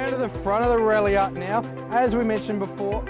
Around to the front of the Ralliart now. As we mentioned before,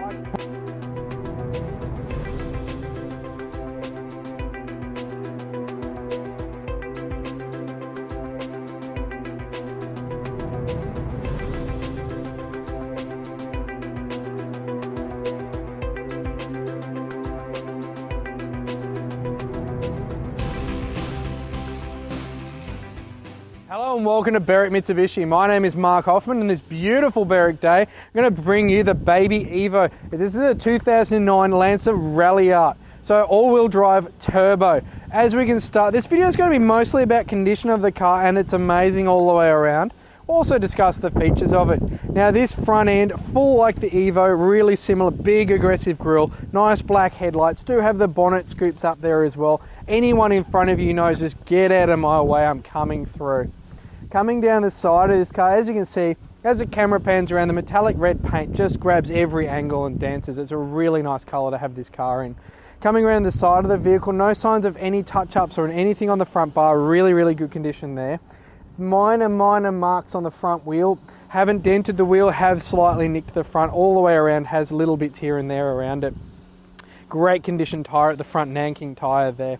hello and welcome to Berwick Mitsubishi. My name is Mark Hoffman, and this beautiful Berwick day, I'm going to bring you the Baby Evo. This is a 2009 Lancer Ralliart, so all-wheel drive turbo. As we can start, this video is going to be mostly about condition of the car, and it's amazing all the way around. We'll also discuss the features of it. Now this front end, full like the Evo, really similar, big aggressive grille, nice black headlights, do have the bonnet scoops up there as well. Anyone in front of you knows, just get out of my way, I'm coming through. Coming down the side of this car, as you can see, as the camera pans around, the metallic red paint just grabs every angle and dances. It's a really nice colour to have this car in. Coming around the side of the vehicle, no signs of any touch-ups or anything on the front bar, really good condition there. Minor marks on the front wheel, haven't dented the wheel, have slightly nicked the front, all the way around, has little bits here and there around it. Great condition tyre at the front, Nanking tyre there.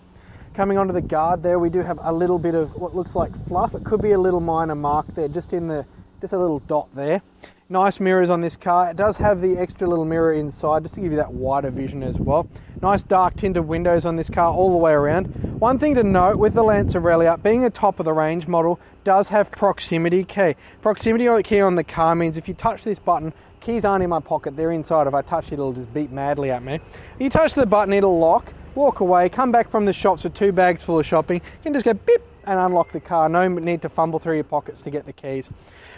Coming onto the guard there, we do have a little bit of what looks like fluff. It could be a little minor mark there, just a little dot there. Nice mirrors on this car. It does have the extra little mirror inside, just to give you that wider vision as well. Nice dark tinted windows on this car all the way around. One thing to note with the Lancer Ralliart, being a top of the range model, does have proximity key. Proximity key on the car means if you touch this button, keys aren't in my pocket, they're inside. If I touch it, it'll just beep madly at me. If you touch the button, it'll lock. Walk away, come back from the shops with 2 bags full of shopping, you can just go beep and unlock the car. No need to fumble through your pockets to get the keys.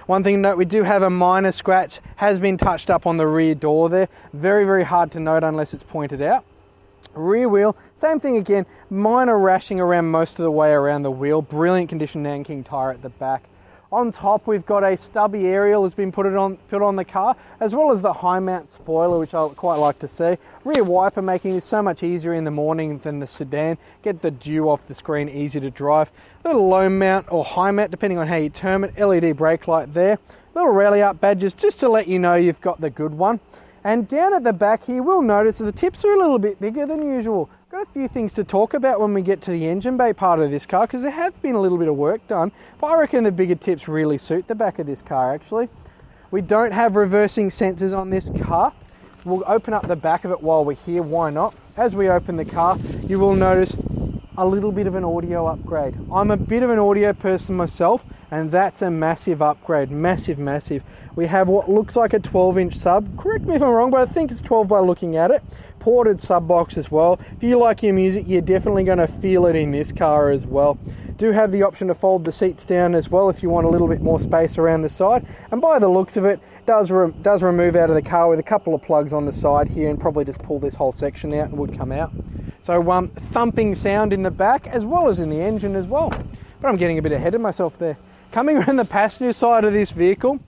One thing to note, we do have a minor scratch, has been touched up on the rear door there. Very hard to note unless it's pointed out. Rear wheel, same thing again, minor rashing around most of the way around the wheel. Brilliant condition Nanking tyre at the back. On top, we've got a stubby aerial has been put on the car, as well as the high mount spoiler, which I quite like to see. Rear wiper, making this so much easier in the morning than the sedan. Get the dew off the screen, easy to drive. Little low mount or high mount, depending on how you term it. LED brake light there. Little Ralliart badges, just to let you know you've got the good one. And down at the back here, we'll notice that the tips are a little bit bigger than usual. Got a few things to talk about when we get to the engine bay part of this car, because there have been a little bit of work done, but I reckon the bigger tips really suit the back of this car actually. We don't have reversing sensors on this car. We'll open up the back of it while we're here, why not? As we open the car, you will notice a little bit of an audio upgrade. I'm a bit of an audio person myself, and that's a massive upgrade, massive. We have what looks like a 12-inch sub, correct me if I'm wrong, but I think it's 12 by looking at it. Ported sub box as well. If you like your music, you're definitely going to feel it in this car as well. Do have the option to fold the seats down as well if you want a little bit more space around the side, and by the looks of it, does remove out of the car with a couple of plugs on the side here, and probably just pull this whole section out and would come out. So thumping sound in the back as well as in the engine as well. But I'm getting a bit ahead of myself there. Coming around the passenger side of this vehicle,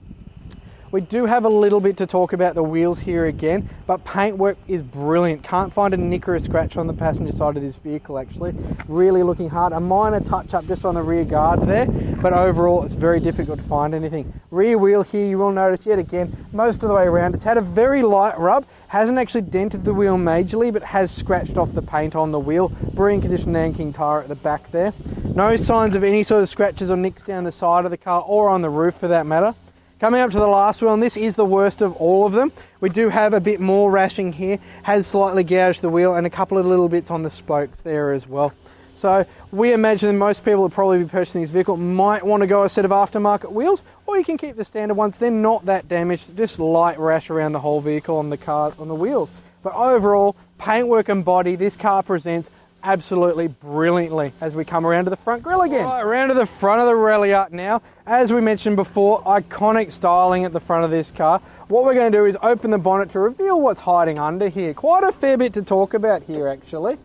we do have a little bit to talk about the wheels here again, but paintwork is brilliant. Can't find a nick or a scratch on the passenger side of this vehicle actually. Really looking hard. A minor touch up just on the rear guard there, but overall it's very difficult to find anything. Rear wheel here, you will notice yet again, most of the way around, it's had a very light rub. Hasn't actually dented the wheel majorly, but has scratched off the paint on the wheel. Brilliant condition Nanking tyre at the back there. No signs of any sort of scratches or nicks down the side of the car or on the roof for that matter. Coming up to the last wheel, and this is the worst of all of them. We do have a bit more rashing here, has slightly gouged the wheel, and a couple of little bits on the spokes there as well. So we imagine that most people that probably be purchasing this vehicle might want to go a set of aftermarket wheels, or you can keep the standard ones. They're not that damaged, just light rash around the whole vehicle on the wheels. But overall, paintwork and body, this car presents absolutely brilliantly as we come around to the front grille again. Right, around to the front of the Ralliart now. As we mentioned before, iconic styling at the front of this car. What we're going to do is open the bonnet to reveal what's hiding under here. Quite a fair bit to talk about here actually.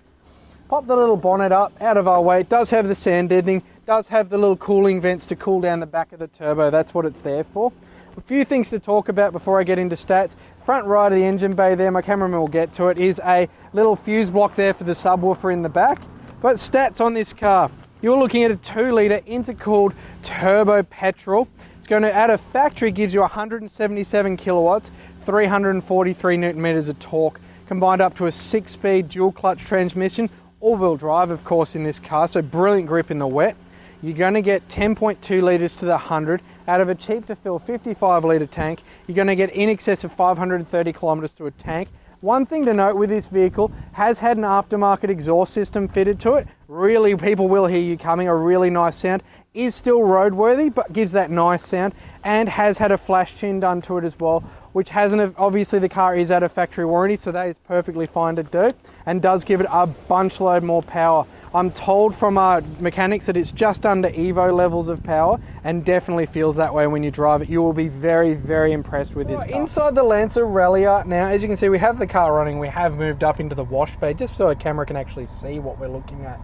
Pop the little bonnet up, out of our way. It does have the sand deadening, does have the little cooling vents to cool down the back of the turbo. That's what it's there for. A few things to talk about before I get into stats. Front right of the engine bay there, my cameraman will get to it, is a little fuse block there for the subwoofer in the back. But stats on this car. You're looking at a 2-litre intercooled turbo petrol. It's going to, at a factory, gives you 177 kilowatts, 343 Newton meters of torque, combined up to a 6-speed dual clutch transmission, all-wheel drive of course in this car, so brilliant grip in the wet. You're going to get 10.2 litres to the 100 out of a cheap to fill 55 litre tank. You're going to get in excess of 530 kilometres to a tank. One thing to note with this vehicle, has had an aftermarket exhaust system fitted to it. Really, people will hear you coming, a really nice sound. Is still roadworthy, but gives that nice sound, and has had a flash chin done to it as well, which hasn't, obviously the car is out of factory warranty, so that is perfectly fine to do, and does give it a bunch load more power. I'm told from our mechanics that it's just under Evo levels of power, and definitely feels that way when you drive it. You will be very, very impressed with this car. Inside the Lancer Ralliart now, as you can see, we have the car running. We have moved up into the wash bay, just so a camera can actually see what we're looking at.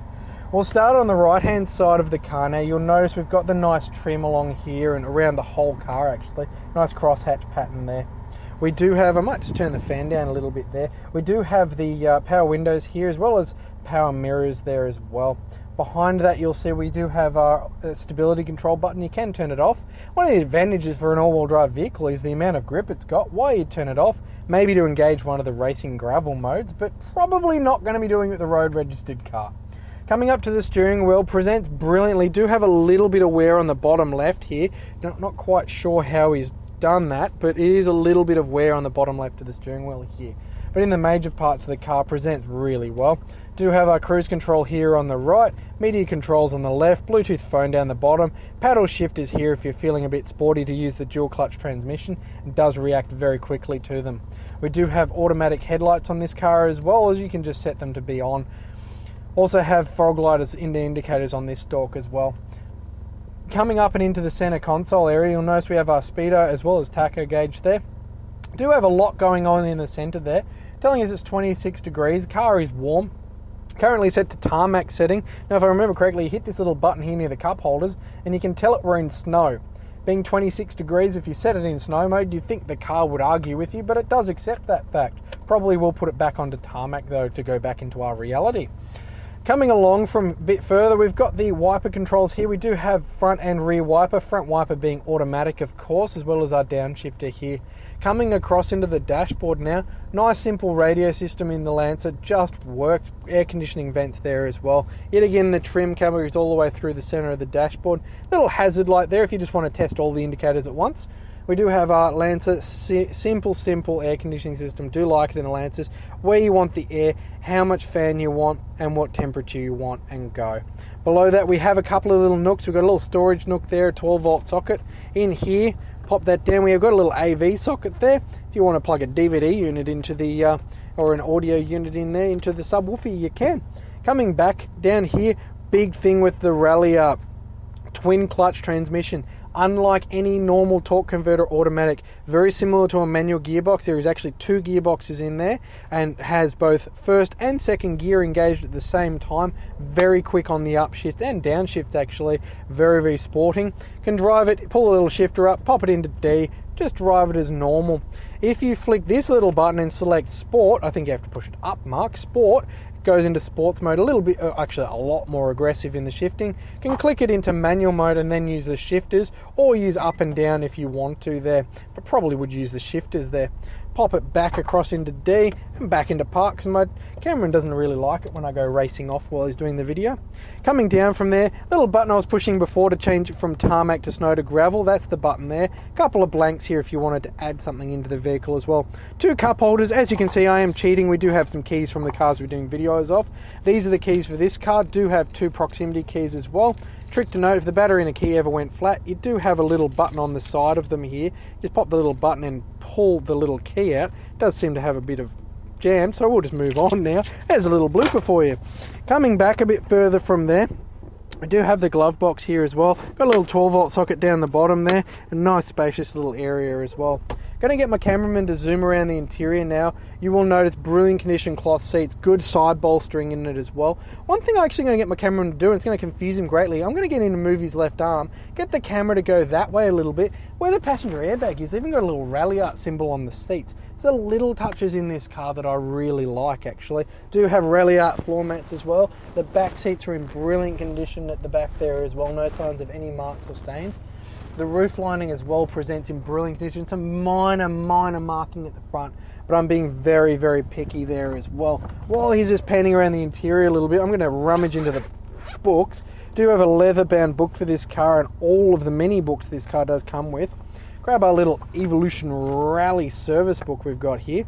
We'll start on the right hand side of the car now. You'll notice we've got the nice trim along here and around the whole car actually. Nice crosshatch pattern there. We do have, I might just turn the fan down a little bit there. We do have the power windows here as well as power mirrors there as well. Behind that you'll see we do have our stability control button. You can turn it off. One of the advantages for an all-wheel drive vehicle is the amount of grip it's got. Why you'd turn it off? Maybe to engage one of the racing gravel modes, but probably not going to be doing it with a road registered car. Coming up to the steering wheel, presents brilliantly. Do have a little bit of wear on the bottom left here. Not quite sure how he's done that, but it is a little bit of wear on the bottom left of the steering wheel here. But in the major parts of the car, presents really well. Do have our cruise control here on the right, media controls on the left, Bluetooth phone down the bottom, paddle shifters here if you're feeling a bit sporty to use the dual clutch transmission. It does react very quickly to them. We do have automatic headlights on this car as well, as you can just set them to be on. Also have fog lighters indicators on this stalk as well. Coming up and into the center console area, you'll notice we have our speedo as well as tacho gauge there. Do have a lot going on in the center there, telling us it's 26 degrees. The car is warm. Currently set to tarmac setting. Now if I remember correctly, you hit this little button here near the cup holders and you can tell it we're in snow. Being 26 degrees, if you set it in snow mode, you'd think the car would argue with you, but it does accept that fact. Probably will put it back onto tarmac though to go back into our reality. Coming along from a bit further, we've got the wiper controls here. We do have front and rear wiper, front wiper being automatic of course, as well as our downshifter here. Coming across into the dashboard now, nice simple radio system in the Lancer, just works. Air conditioning vents there as well. Yet again, the trim carries all the way through the center of the dashboard. Little hazard light there if you just want to test all the indicators at once. We do have our Lancer simple air conditioning system. Do like it in the Lancers, where you want the air, how much fan you want, and what temperature you want, and go. Below that we have a couple of little nooks. We've got a little storage nook there, a 12 volt socket. In here, pop that down, we have got a little AV socket there. If you want to plug a DVD unit into the, or an audio unit in there into the subwoofer, you can. Coming back down here, big thing with the Ralliart twin clutch transmission. Unlike any normal torque converter automatic, very similar to a manual gearbox, there is actually two gearboxes in there and has both first and second gear engaged at the same time. Very quick on the upshift and downshift actually, very, very sporting. Can drive it, pull a little shifter up, pop it into D, just drive it as normal. If you flick this little button and select Sport, I think you have to push it up, Mark, Sport, goes into sports mode, a little bit, actually a lot more aggressive in the shifting. Can click it into manual mode and then use the shifters, or use up and down if you want to there, but probably would use the shifters there. Pop it back across into D and back into park, because my camera doesn't really like it when I go racing off while he's doing the video. Coming down from there, little button I was pushing before to change it from tarmac to snow to gravel, that's the button there. Couple of blanks here if you wanted to add something into the vehicle as well. Two cup holders, as you can see I am cheating, we do have some keys from the cars we're doing videos of. These are the keys for this car, do have two proximity keys as well. Trick to note, if the battery in a key ever went flat, you do have a little button on the side of them here. Just pop the little button and pull the little key out. It does seem to have a bit of jam, so we'll just move on now. There's a little blooper for you. Coming back a bit further from there, we do have the glove box here as well. Got a little 12 volt socket down the bottom there. A nice spacious little area as well. Going to get my cameraman to zoom around the interior now. You will notice brilliant condition cloth seats, good side bolstering in it as well. One thing I'm actually going to get my cameraman to do, and it's going to confuse him greatly, I'm going to get into Movie's left arm, get the camera to go that way a little bit. Where the passenger airbag is, they've even got a little Ralliart symbol on the seats. It's the little touches in this car that I really like actually. Do have Ralliart floor mats as well. The back seats are in brilliant condition at the back there as well, no signs of any marks or stains. The roof lining as well presents in brilliant condition. Some minor marking at the front, but I'm being very, very picky there as well. While he's just panning around the interior a little bit, I'm going to rummage into the books. Do have a leather-bound book for this car, and all of the many books this car does come with. Grab our little Evolution Rally service book we've got here.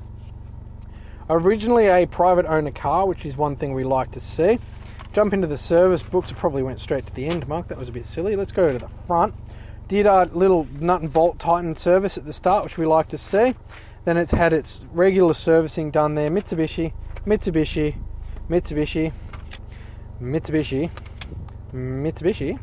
Originally a private owner car, which is one thing we like to see. Jump into the service books. It probably went straight to the end, Mark. That was a bit silly. Let's go to the front. Did a little nut and bolt tighten service at the start, which we like to see. Then it's had its regular servicing done there. Mitsubishi, Mitsubishi, Mitsubishi, Mitsubishi, Mitsubishi.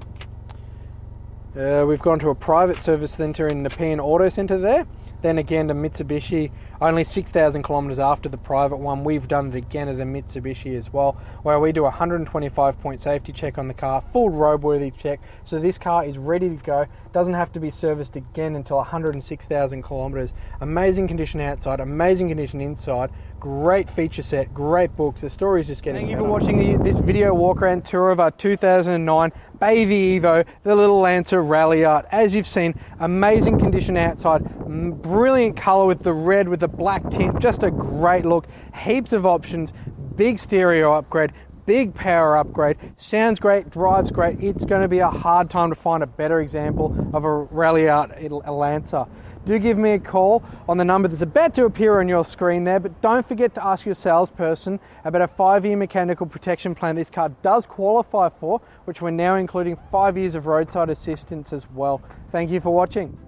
We've gone to a private service centre in Nepean Auto Centre there. Then again to Mitsubishi, only 6,000 kilometres after the private one. We've done it again at a Mitsubishi as well, where we do a 125-point safety check on the car, full roadworthy check. So this car is ready to go. Doesn't have to be serviced again until 106,000 kilometres. Amazing condition outside, amazing condition inside. Great feature set, great books. The story is just getting better. Thank you for watching this video walk around tour of our 2009 Baby Evo, the little Lancer Ralliart. As you've seen, amazing condition outside, brilliant colour with the red with the black tint, just a great look. Heaps of options, big stereo upgrade, big power upgrade, sounds great, drives great. It's going to be a hard time to find a better example of a Ralliart Lancer. Do give me a call on the number that's about to appear on your screen there, but don't forget to ask your salesperson about a 5-year mechanical protection plan this car does qualify for, which we're now including 5 years of roadside assistance as well. Thank you for watching.